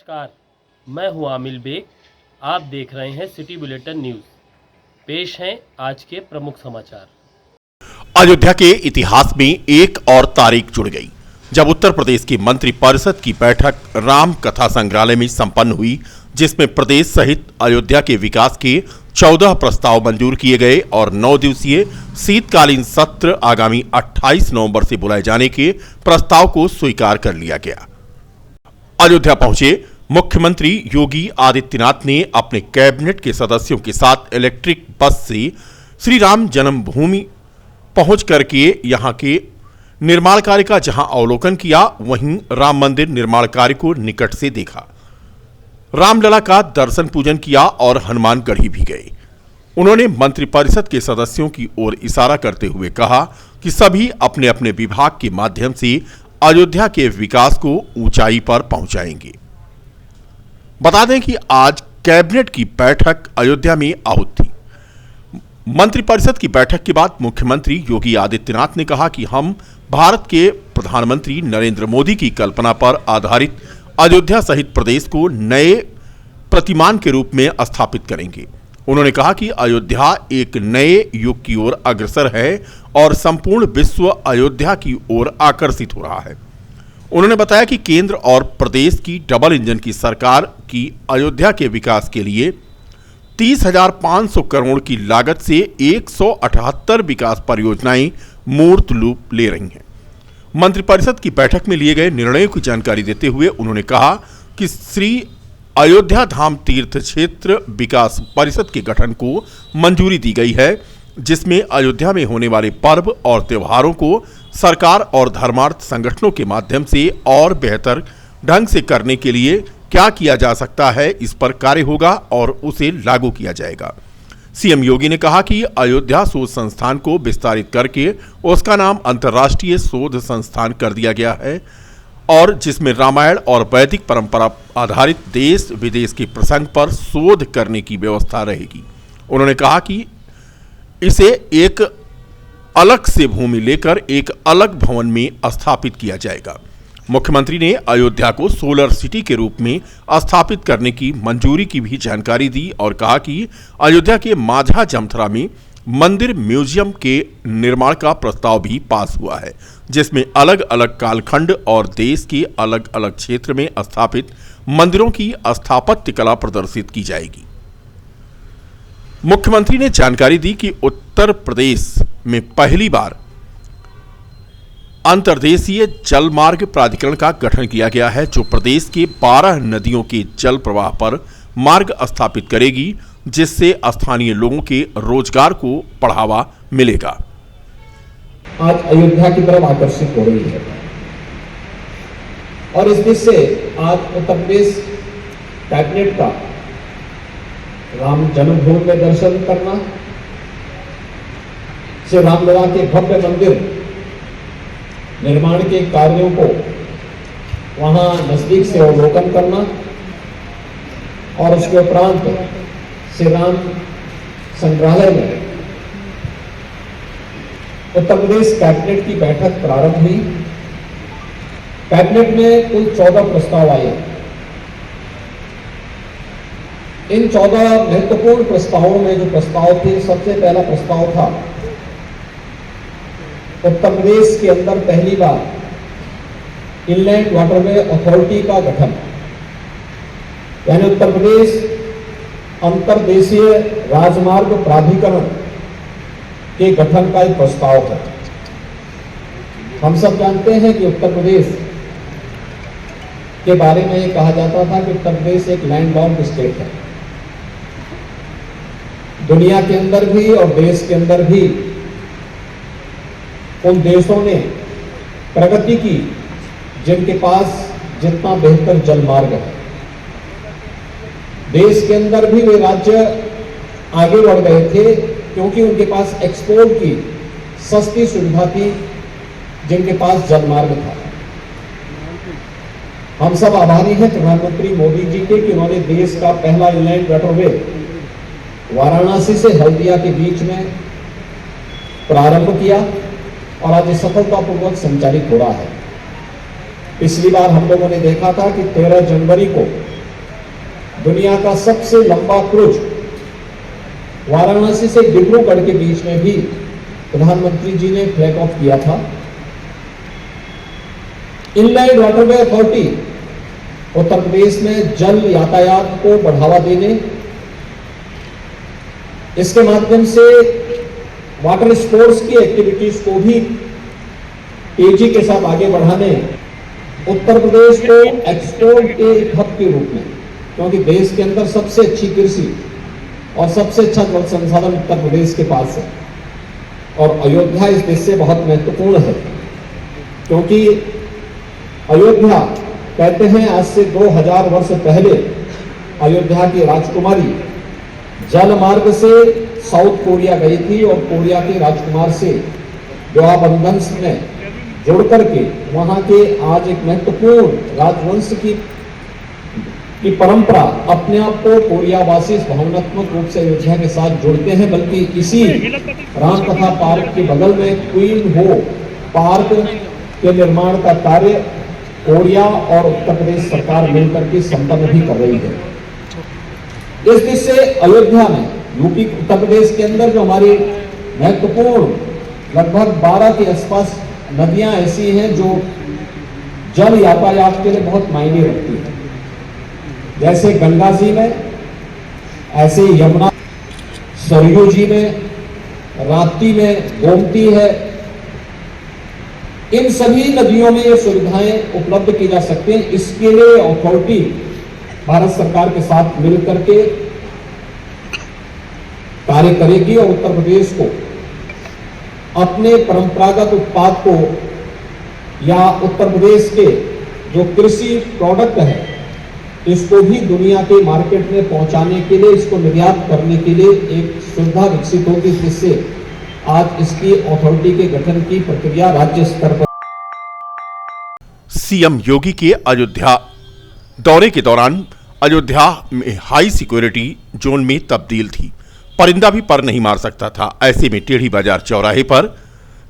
नमस्कार, मैं हूं आमिल बेग। आप देख रहे हैं सिटी बुलेटिन न्यूज़। पेश हैं आज के प्रमुख समाचार। अयोध्या के इतिहास में एक और तारीख जुड़ गई जब उत्तर प्रदेश की मंत्रिपरिषद की बैठक राम कथा संग्रहालय में संपन्न हुई, जिसमें प्रदेश सहित अयोध्या के विकास के 14 प्रस्ताव मंजूर किए गए और 9 दिवसीय शीतकालीन सत्र आगामी 28 नवंबर से बुलाए जाने के प्रस्ताव को स्वीकार कर लिया गया। अयोध्या पहुंचे मुख्यमंत्री योगी आदित्यनाथ ने अपने कैबिनेट के सदस्यों के साथ इलेक्ट्रिक बस से श्री राम जन्मभूमि पहुंच करके यहां के निर्माण कार्य का जहां अवलोकन किया, वहीं राम मंदिर निर्माण कार्य को निकट से देखा, रामलला का दर्शन पूजन किया और हनुमानगढ़ी भी गए। उन्होंने मंत्रिपरिषद के सदस्यों की ओर इशारा करते हुए कहा कि सभी अपने अपने विभाग के माध्यम से अयोध्या के विकास को ऊंचाई पर पहुंचाएंगे। बता दें कि आज कैबिनेट की बैठक अयोध्या में आहूत थी। मंत्रिपरिषद की बैठक के बाद मुख्यमंत्री योगी आदित्यनाथ ने कहा कि हम भारत के प्रधानमंत्री नरेंद्र मोदी की कल्पना पर आधारित अयोध्या सहित प्रदेश को नए प्रतिमान के रूप में स्थापित करेंगे। उन्होंने कहा कि अयोध्या एक नए युग की ओर अग्रसर है और संपूर्ण विश्व अयोध्या की ओर आकर्षित हो रहा है। उन्होंने बताया कि केंद्र और प्रदेश की डबल इंजन की सरकार की अयोध्या के विकास के लिए 30,500 करोड़ की लागत से 178 विकास परियोजनाएं मूर्त रूप ले रही हैं। मंत्रिपरिषद की बैठक में लिए गए निर्णयों की जानकारी देते हुए उन्होंने कहा कि श्री अयोध्या धाम तीर्थ क्षेत्र विकास परिषद के गठन को मंजूरी दी गई है, जिसमें अयोध्या में होने वाले पर्व और त्योहारों को सरकार और धर्मार्थ संगठनों के माध्यम से और बेहतर ढंग से करने के लिए क्या किया जा सकता है, इस पर कार्य होगा और उसे लागू किया जाएगा। सीएम योगी ने कहा कि अयोध्या शोध संस्थान को विस्तारित करके उसका नाम अंतर्राष्ट्रीय शोध संस्थान कर दिया गया है और जिसमें रामायण और वैदिक परंपरा आधारित देश विदेश के प्रसंग पर शोध करने की व्यवस्था रहेगी। उन्होंने कहा कि इसे एक अलग से भूमि लेकर एक अलग भवन में स्थापित किया जाएगा। मुख्यमंत्री ने अयोध्या को सोलर सिटी के रूप में स्थापित करने की मंजूरी की भी जानकारी दी और कहा कि अयोध्या के माझा जमथरा में मंदिर म्यूजियम के निर्माण का प्रस्ताव भी पास हुआ है, जिसमें अलग अलग कालखंड और देश के अलग अलग क्षेत्र में स्थापित मंदिरों की स्थापत्य कला प्रदर्शित की जाएगी। मुख्यमंत्री ने जानकारी दी कि उत्तर प्रदेश में पहली बार अंतर्देशीय जल मार्ग प्राधिकरण का गठन किया गया है, जो प्रदेश के 12 नदियों के जल प्रवाह पर मार्ग स्थापित करेगी, जिससे स्थानीय लोगों के रोजगार को बढ़ावा मिलेगा। आज अयोध्या की तरफ आकर्षित हो रही है और इस बीच से आज उत्तर प्रदेश कैबिनेट का राम जन्मभूमि में दर्शन करना, श्री रामलला के भव्य मंदिर निर्माण के कार्यों को वहां नजदीक से अवलोकन करना और उसके उपरांत श्री राम संग्रहालय में उत्तर प्रदेश कैबिनेट की बैठक प्रारंभ हुई। कैबिनेट में कुल 14 प्रस्ताव आए। इन 14 महत्वपूर्ण प्रस्तावों में जो प्रस्ताव थे, सबसे पहला प्रस्ताव था उत्तर प्रदेश के अंदर पहली बार इनलैंड वाटरवे अथॉरिटी का गठन, यानी उत्तर प्रदेश अंतर्देशीय राजमार्ग प्राधिकरण के गठन का एक प्रस्ताव है। हम सब जानते हैं कि उत्तर प्रदेश के बारे में ये कहा जाता था कि उत्तर प्रदेश एक लैंडलॉक्ड स्टेट है। दुनिया के अंदर भी और देश के अंदर भी उन देशों ने प्रगति की जिनके पास जितना बेहतर जल मार्ग है। देश के अंदर भी वे राज्य आगे बढ़ गए थे क्योंकि उनके पास एक्सपोर्ट की सस्ती सुविधा थी, जिनके पास जल मार्ग था। हम सब आभारी हैं प्रधानमंत्री मोदी जी के कि उन्होंने देश का पहला इनलैंड वाटरवे वाराणसी से हल्दिया के बीच में प्रारंभ किया और आज सफलतापूर्वक संचालित हो रहा है। पिछली बार हम लोगों ने देखा था कि 13 जनवरी को दुनिया का सबसे लंबा क्रूज वाराणसी से डिब्रूगढ़ के बीच में भी प्रधानमंत्री जी ने फ्लैग ऑफ किया था। Inland waterway authority Uttar Pradesh में जल यातायात को बढ़ावा देने, इसके माध्यम से वाटर स्पोर्ट्स की एक्टिविटीज को भी तेजी के साथ आगे बढ़ाने, उत्तर प्रदेश को एक्सपोर्ट के एक हब के रूप में, क्योंकि देश के अंदर सबसे अच्छी कृषि और सबसे अच्छा जल संसाधन उत्तर प्रदेश के पास है और अयोध्या इस देश से बहुत महत्वपूर्ण है, क्योंकि अयोध्या कहते हैं आज से 2000 वर्ष पहले अयोध्या की राजकुमारी जल मार्ग से साउथ कोरिया गई थी और कोरिया के राजकुमार से विवाह बंधन में जुड़ करके वहां के आज एक महत्वपूर्ण राजवंश की परंपरा अपने आप को कोरियावासी भावनात्मक रूप से अयोध्या के साथ जुड़ते हैं। बल्कि इसी रामकथा पार्क के बगल में क्वीन हो पार्क के निर्माण का कार्य कोरिया और उत्तर प्रदेश सरकार मिलकर के संपन्न भी कर रही है। इस दृष्टि से अयोध्या में यूपी उत्तर प्रदेश के अंदर जो हमारी महत्वपूर्ण लगभग 12 के आसपास नदियां ऐसी हैं जो जल यातायात के लिए बहुत मायने रखती हैं, जैसे गंगा जी में, ऐसे यमुना, सरयू जी में, राप्ती में, गोमती है। इन सभी नदियों में ये सुविधाएं उपलब्ध की जा सकती हैं। इसके लिए अथॉरिटी भारत सरकार के साथ मिलकर के कार्य करेगी और उत्तर प्रदेश को अपने परंपरागत उत्पाद को या उत्तर प्रदेश के जो कृषि प्रोडक्ट है इसको भी दुनिया के मार्केट में पहुंचाने के लिए, इसको निर्यात करने के लिए एक सुविधा विकसित होगी, जिससे आज इसकी अथॉरिटी के गठन की प्रक्रिया राज्य स्तर पर। सीएम योगी के अयोध्या दौरे के दौरान अयोध्या में हाई सिक्योरिटी जोन में तब्दील थी। परिंदा भी पर नहीं मार सकता था। ऐसे में टेढ़ी बाजार चौराहे पर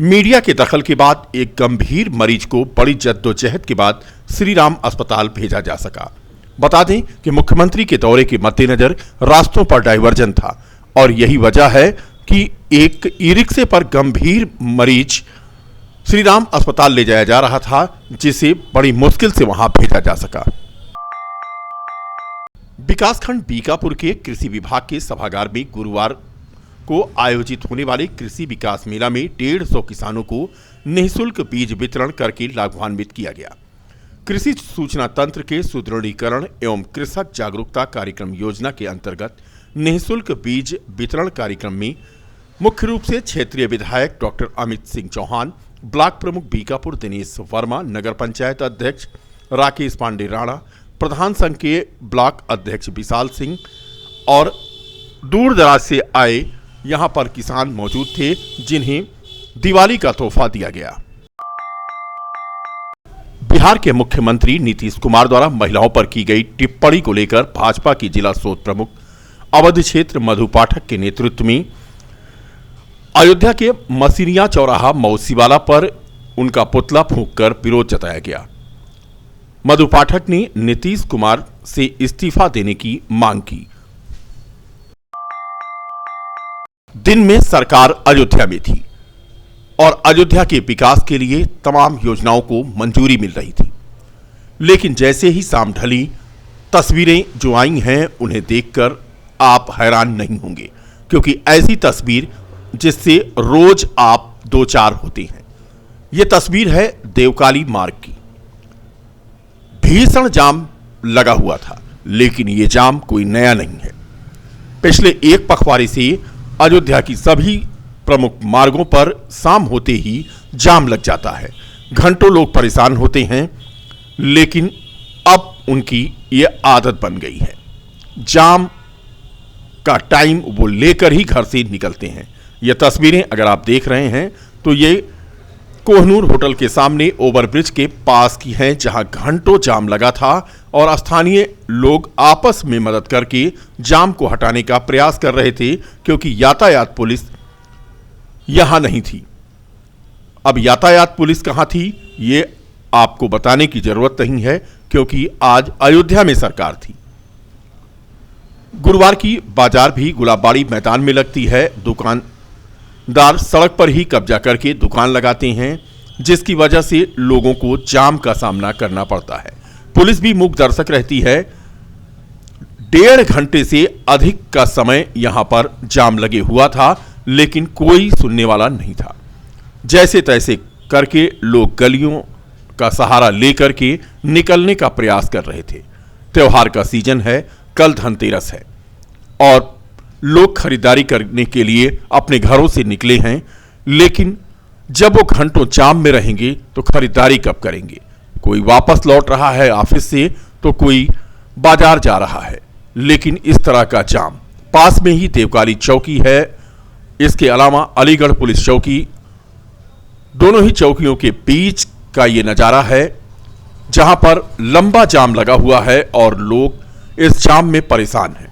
मीडिया के दखल के बाद एक गंभीर मरीज को बड़ी जद्दोजहद के बाद श्री राम अस्पताल भेजा जा सका। बता दें कि मुख्यमंत्री के दौरे के मद्देनजर रास्तों पर डायवर्जन था और यही वजह है कि एक ई रिक्शे पर गंभीर मरीज श्री राम अस्पताल ले जाया जा रहा था, जिसे बड़ी मुश्किल से वहां भेजा जा सका। विकासखंड बीकापुर के कृषि विभाग के सभागार में गुरुवार को आयोजित होने वाले कृषि विकास मेला में 150 किसानों को निःशुल्क बीज वितरण करके लाभान्वित किया गया। कृषि सूचना तंत्र के सुदृढ़ीकरण एवं कृषक जागरूकता कार्यक्रम योजना के अंतर्गत निःशुल्क बीज वितरण कार्यक्रम में मुख्य रूप से क्षेत्रीय विधायक डॉक्टर अमित सिंह चौहान, ब्लॉक प्रमुख बीकापुर दिनेश वर्मा, नगर पंचायत अध्यक्ष राकेश पांडे राणा, प्रधान संघ के ब्लॉक अध्यक्ष विशाल सिंह और दूर दराज से आए यहां पर किसान मौजूद थे, जिन्हें दिवाली का तोहफा दिया गया। बिहार के मुख्यमंत्री नीतीश कुमार द्वारा महिलाओं पर की गई टिप्पणी को लेकर भाजपा की जिला शोध प्रमुख अवध क्षेत्र मधु पाठक के नेतृत्व में अयोध्या के मसीनिया चौराहा मौसीवाला पर उनका पुतला फूंककर विरोध जताया गया। मधु पाठक ने नीतीश कुमार से इस्तीफा देने की मांग की। दिन में सरकार अयोध्या में थी और अयोध्या के विकास के लिए तमाम योजनाओं को मंजूरी मिल रही थी, लेकिन जैसे ही शाम ढली, तस्वीरें जो आई हैं उन्हें देखकर आप हैरान नहीं होंगे, क्योंकि ऐसी तस्वीर जिससे रोज आप दो चार होते हैं। यह तस्वीर है देवकाली मार्ग की। भीषण जाम लगा हुआ था, लेकिन यह जाम कोई नया नहीं है। पिछले एक पखवाड़े से अयोध्या की सभी प्रमुख मार्गों पर शाम होते ही जाम लग जाता है। घंटों लोग परेशान होते हैं, लेकिन अब उनकी यह आदत बन गई है। जाम का टाइम वो लेकर ही घर से निकलते हैं। ये तस्वीरें अगर आप देख रहे हैं तो ये कोहनूर होटल के सामने ओवरब्रिज के पास की हैं, जहां घंटों जाम लगा था और स्थानीय लोग आपस में मदद करके जाम को हटाने का प्रयास कर रहे थे, क्योंकि यातायात पुलिस यहां नहीं थी। अब यातायात पुलिस कहां थी ये आपको बताने की जरूरत नहीं है, क्योंकि आज अयोध्या में सरकार थी। गुरुवार की बाजार भी गुलाबबाड़ी मैदान में लगती है। दुकानदार सड़क पर ही कब्जा करके दुकान लगाते हैं, जिसकी वजह से लोगों को जाम का सामना करना पड़ता है। पुलिस भी मूक दर्शक रहती है। 1.5 घंटे से अधिक का समय यहां पर जाम लगे हुआ था, लेकिन कोई सुनने वाला नहीं था। जैसे तैसे करके लोग गलियों का सहारा लेकर के निकलने का प्रयास कर रहे थे। त्योहार का सीजन है, कल धनतेरस है और लोग खरीदारी करने के लिए अपने घरों से निकले हैं, लेकिन जब वो घंटों जाम में रहेंगे तो खरीदारी कब करेंगे। कोई वापस लौट रहा है ऑफिस से तो कोई बाजार जा रहा है, लेकिन इस तरह का जाम। पास में ही देवकाली चौकी है, इसके अलावा अलीगढ़ पुलिस चौकी, दोनों ही चौकियों के बीच का ये नजारा है, जहां पर लंबा जाम लगा हुआ है और लोग इस जाम में परेशान हैं।